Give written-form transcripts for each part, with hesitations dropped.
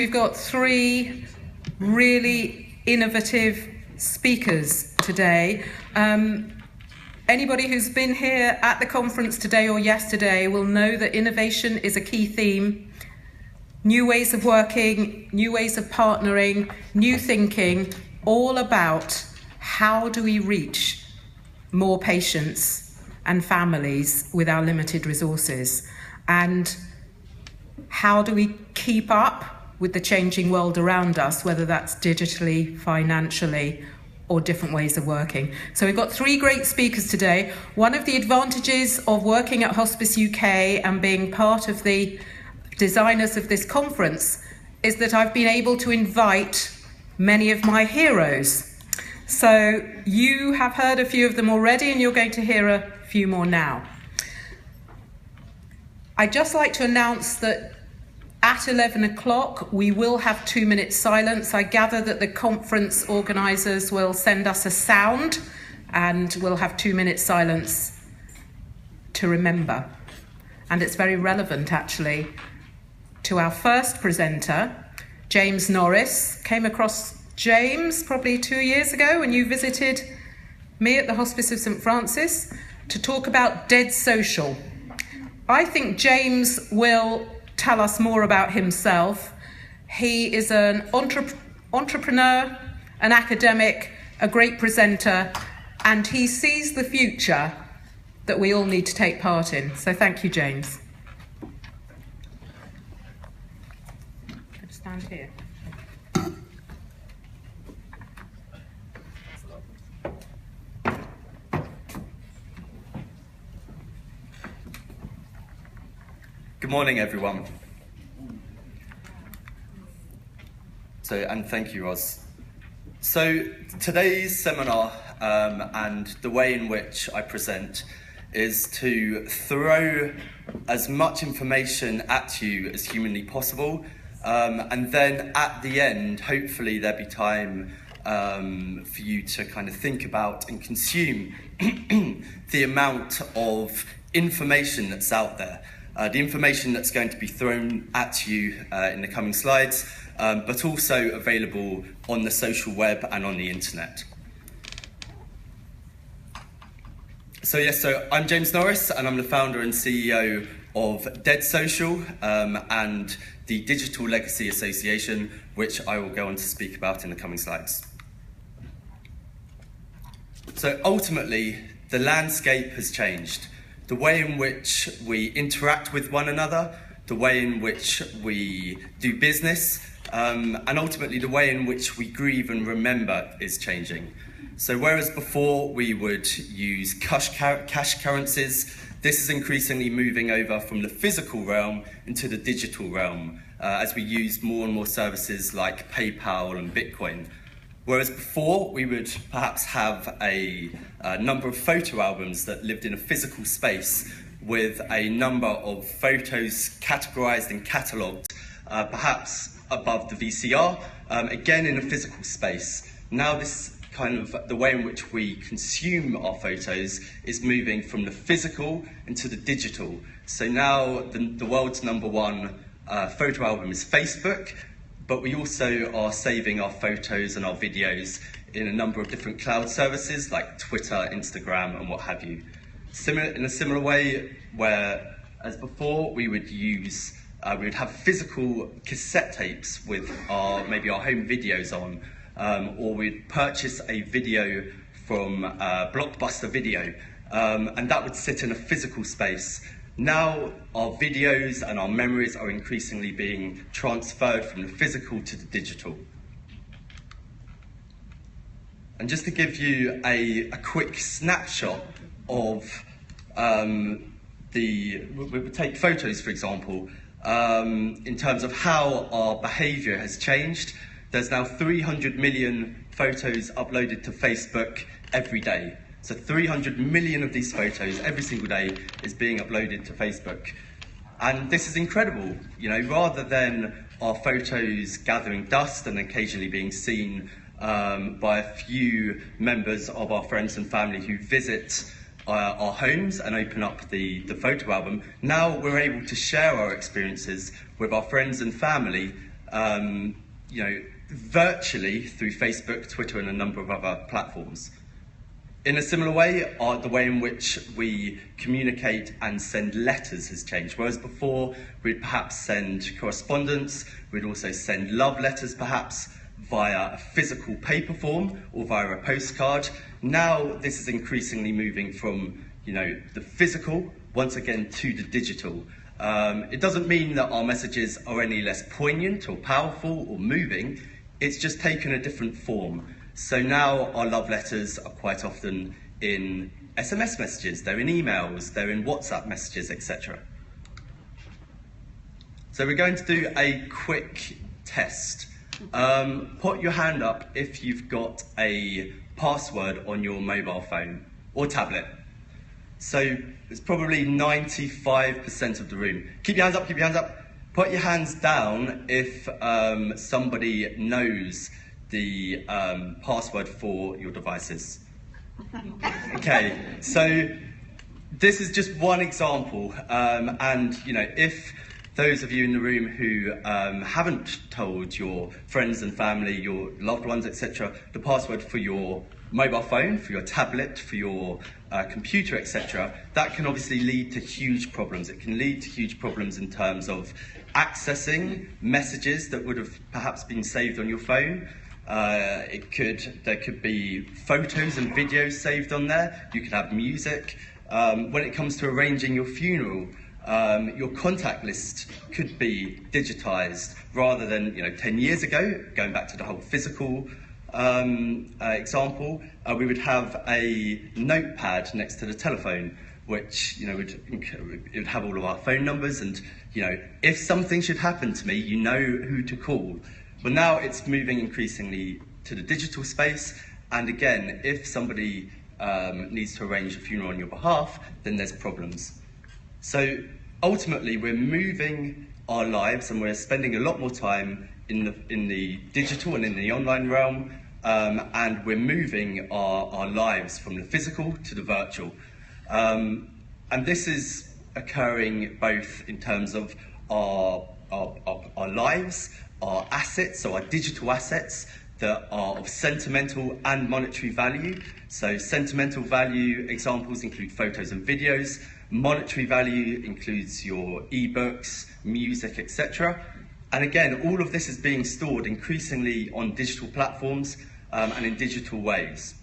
We've got three really innovative speakers today. Anybody who's been here at the conference today or yesterday will know that innovation is a key theme. New ways of working, new ways of partnering, new thinking, all about how do we reach more patients and families with our limited resources, and how do we keep up with the changing world around us, whether that's digitally, financially, or different ways of working. So we've got three great speakers today. One of the advantages of working at Hospice UK and being part of the designers of this conference is that I've been able to invite many of my heroes. So you have heard a few of them already, and you're going to hear a few more now. I'd just like to announce that at 11 o'clock, we will have 2 minutes silence. I gather that the conference organisers will send us a sound, and we'll have 2 minutes silence to remember. And it's very relevant, actually, to our first presenter, James Norris. Came across James probably 2 years ago when you visited me at the Hospice of St Francis to talk about Dead Social. I think James will tell us more about himself. He is an entrepreneur, an academic, a great presenter, and he sees the future that we all need to take part in. So thank you, James. Stand here. Good morning, everyone. And thank you, Roz. So today's seminar and the way in which I present is to throw as much information at you as humanly possible, and then at the end, hopefully there'll be time for you to kind of think about and consume the amount of information that's out there. The information that's going to be thrown at you in the coming slides, but also available on the social web and on the internet. So I'm James Norris, and I'm the founder and CEO of Dead Social and the Digital Legacy Association, which I will go on to speak about in the coming slides. So ultimately, the landscape has changed. The way in which we interact with one another, the way in which we do business, and ultimately the way in which we grieve and remember is changing. So whereas before we would use cash currencies, this is increasingly moving over from the physical realm into the digital realm as we use more and more services like PayPal and Bitcoin. Whereas before, we would perhaps have a number of photo albums that lived in a physical space with a number of photos categorized and catalogued, perhaps above the VCR, again in a physical space. Now this kind of, the way in which we consume our photos is moving from the physical into the digital. So now the world's #1 photo album is Facebook, but we also are saving our photos and our videos in a number of different cloud services like Twitter, Instagram, and what have you. In a similar way, where as before we would use, we would have physical cassette tapes with maybe our home videos on, or we'd purchase a video from Blockbuster Video, and that would sit in a physical space. Now our videos and our memories are increasingly being transferred from the physical to the digital. And just to give you a quick snapshot of we would take photos, for example, in terms of how our behaviour has changed. There's now 300 million photos uploaded to Facebook every day. So 300 million of these photos every single day is being uploaded to Facebook. And this is incredible. You know, rather than our photos gathering dust and occasionally being seen by a few members of our friends and family who visit our homes and open up the photo album, now we're able to share our experiences with our friends and family virtually through Facebook, Twitter, and a number of other platforms. In a similar way, the way in which we communicate and send letters has changed. Whereas before, we'd perhaps send correspondence, we'd also send love letters perhaps via a physical paper form or via a postcard. Now, this is increasingly moving from, the physical, once again, to the digital. It doesn't mean that our messages are any less poignant or powerful or moving, it's just taken a different form. So now our love letters are quite often in SMS messages, they're in emails, they're in WhatsApp messages, etc. So we're going to do a quick test. Put your hand up if you've got a password on your mobile phone or tablet. So it's probably 95% of the room. Keep your hands up, keep your hands up. Put your hands down if somebody knows the password for your devices. Okay, so this is just one example, and if those of you in the room who haven't told your friends and family, your loved ones, etc., the password for your mobile phone, for your tablet, for your computer, etc., that can obviously lead to huge problems. It can lead to huge problems in terms of accessing messages that would have perhaps been saved on your phone. There could be photos and videos saved on there. You could have music. When it comes to arranging your funeral, your contact list could be digitized rather than 10 years ago, going back to the whole physical example, we would have a notepad next to the telephone, which it would have all of our phone numbers, and if something should happen to me, who to call. But now it's moving increasingly to the digital space, and again, if somebody needs to arrange a funeral on your behalf, then there's problems. So ultimately, we're moving our lives, and we're spending a lot more time in the digital and in the online realm, and we're moving our lives from the physical to the virtual. And this is occurring both in terms of our lives, our assets, so our digital assets that are of sentimental and monetary value. So sentimental value examples include photos and videos. Monetary value includes your ebooks, music, etc. And again, all of this is being stored increasingly on digital platforms and in digital ways.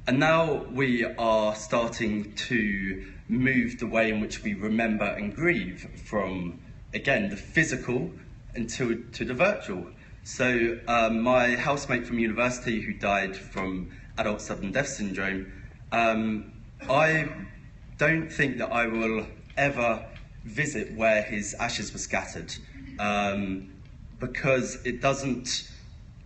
And now we are starting to move the way in which we remember and grieve from, again, the physical to the virtual. So my housemate from university who died from adult sudden death syndrome, I don't think that I will ever visit where his ashes were scattered, because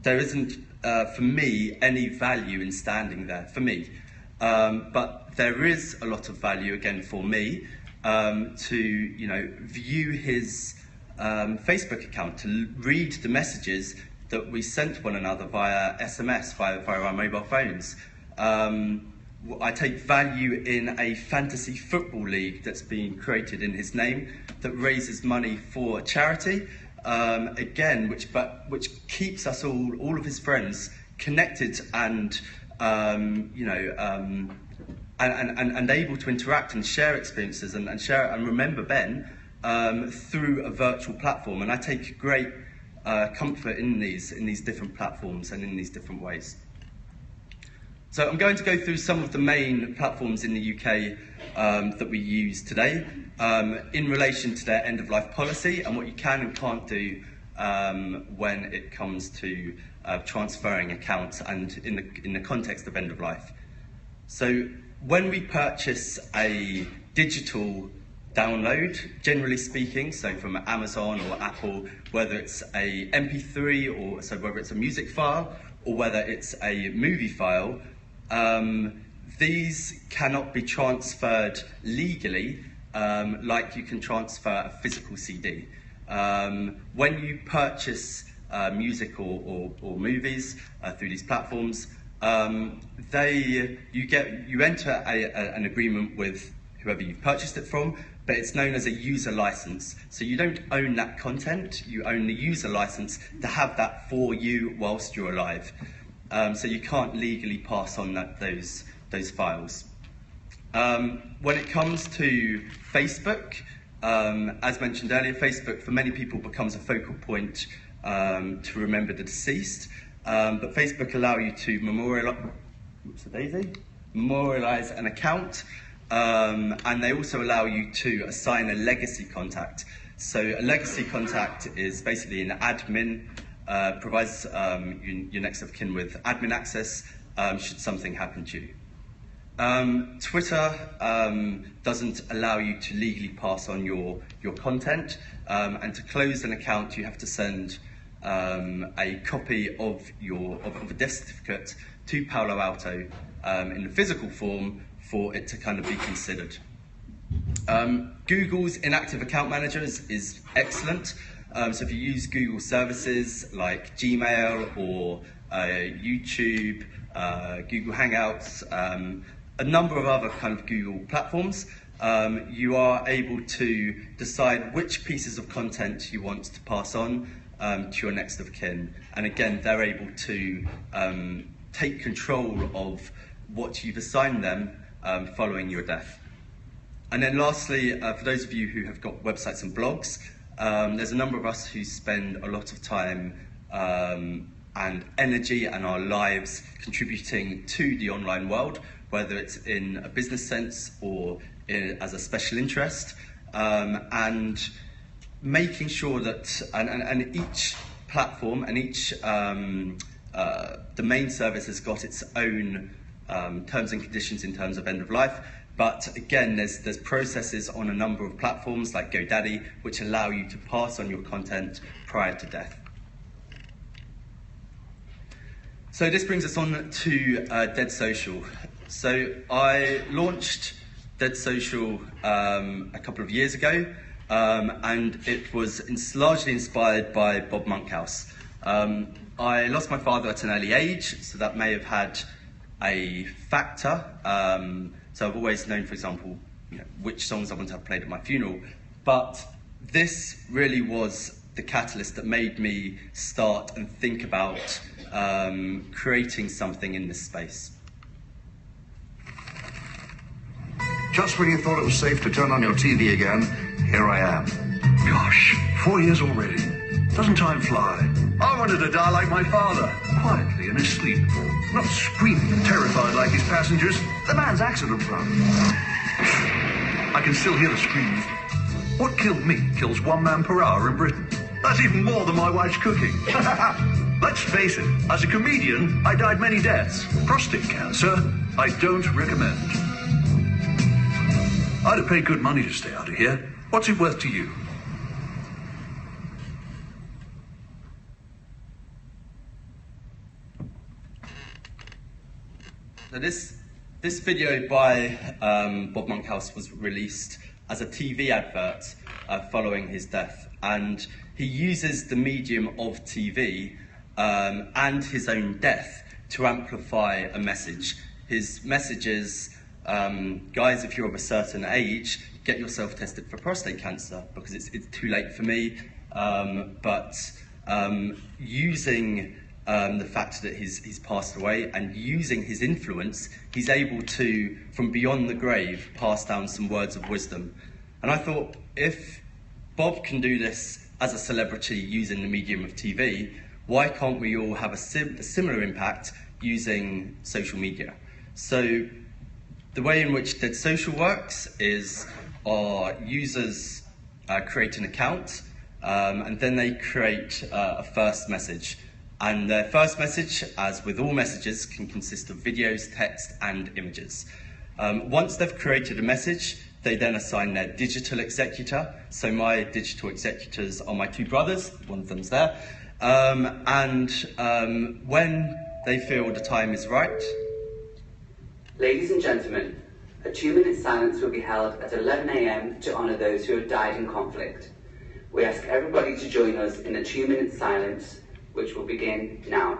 there isn't for me any value in standing there for me, but there is a lot of value again for me to view his Facebook account, to read the messages that we sent one another via SMS, via our mobile phones. I take value in a fantasy football league that's been created in his name that raises money for charity, again, which keeps us all of his friends connected and and able to interact and share experiences and share and remember Ben through a virtual platform. And I take great comfort in these different platforms and in these different ways. So I'm going to go through some of the main platforms in the UK that we use today in relation to their end-of-life policy and what you can and can't do when it comes to transferring accounts and in the context of end-of-life. So when we purchase a digital download, generally speaking, so from Amazon or Apple, whether it's a MP3 or so whether it's a music file or whether it's a movie file, these cannot be transferred legally like you can transfer a physical CD. When you purchase music or movies through these platforms, you enter an agreement with whoever you've purchased it from, but it's known as a user license. So you don't own that content, you own the user license to have that for you whilst you're alive. So you can't legally pass on those files. When it comes to Facebook, as mentioned earlier, Facebook for many people becomes a focal point to remember the deceased, but Facebook allow you to memorialize an account, and they also allow you to assign a legacy contact. So a legacy contact is basically an admin, provides your next of kin with admin access should something happen to you. Twitter doesn't allow you to legally pass on your content, and to close an account you have to send a copy of a death certificate to Palo Alto in the physical form for it to kind of be considered. Google's inactive account manager is excellent. So if you use Google services like Gmail or YouTube, Google Hangouts, a number of other kind of Google platforms, you are able to decide which pieces of content you want to pass on to your next of kin. And again, they're able to take control of what you've assigned them following your death. And then lastly, for those of you who have got websites and blogs, there's a number of us who spend a lot of time and energy and our lives contributing to the online world, whether it's in a business sense or as a special interest, and making sure that, and each platform and each domain service has got its own terms and conditions in terms of end of life. But again, there's processes on a number of platforms like GoDaddy which allow you to pass on your content prior to death. So this brings us on to Dead Social. So I launched Dead Social a couple of years ago, and it was largely inspired by Bob Monkhouse. I lost my father at an early age, so that may have had a factor. So I've always known, for example, which songs I want to have played at my funeral. But this really was the catalyst that made me start and think about creating something in this space. Just when you thought it was safe to turn on your TV again, here I am. Gosh, 4 years already. Doesn't time fly? I wanted to die like my father, quietly in his sleep, not screaming and terrified like his passengers. The man's accident prone. I can still hear the screams. What killed me kills 1 man per hour in Britain. That's even more than my wife's cooking. Let's face it, as a comedian, I died many deaths. Prostate cancer, I don't recommend. I'd have paid good money to stay out of here. What's it worth to you? So this video by Bob Monkhouse was released as a TV advert following his death, and he uses the medium of TV and his own death to amplify a message. His message is, guys, if you're of a certain age, get yourself tested for prostate cancer because it's too late for me. But using the fact that he's passed away and using his influence, he's able to, from beyond the grave, pass down some words of wisdom. And I thought, if Bob can do this as a celebrity using the medium of TV, why can't we all have a similar impact using social media? So the way in which Dead Social works is our users create an account, and then they create a first message. And their first message, as with all messages, can consist of videos, text, and images. Once they've created a message, they then assign their digital executor. So my digital executors are my 2 brothers, one of them's there. When they feel the time is right. Ladies and gentlemen, a 2-minute silence will be held at 11 a.m. to honour those who have died in conflict. We ask everybody to join us in a 2-minute silence, which will begin now.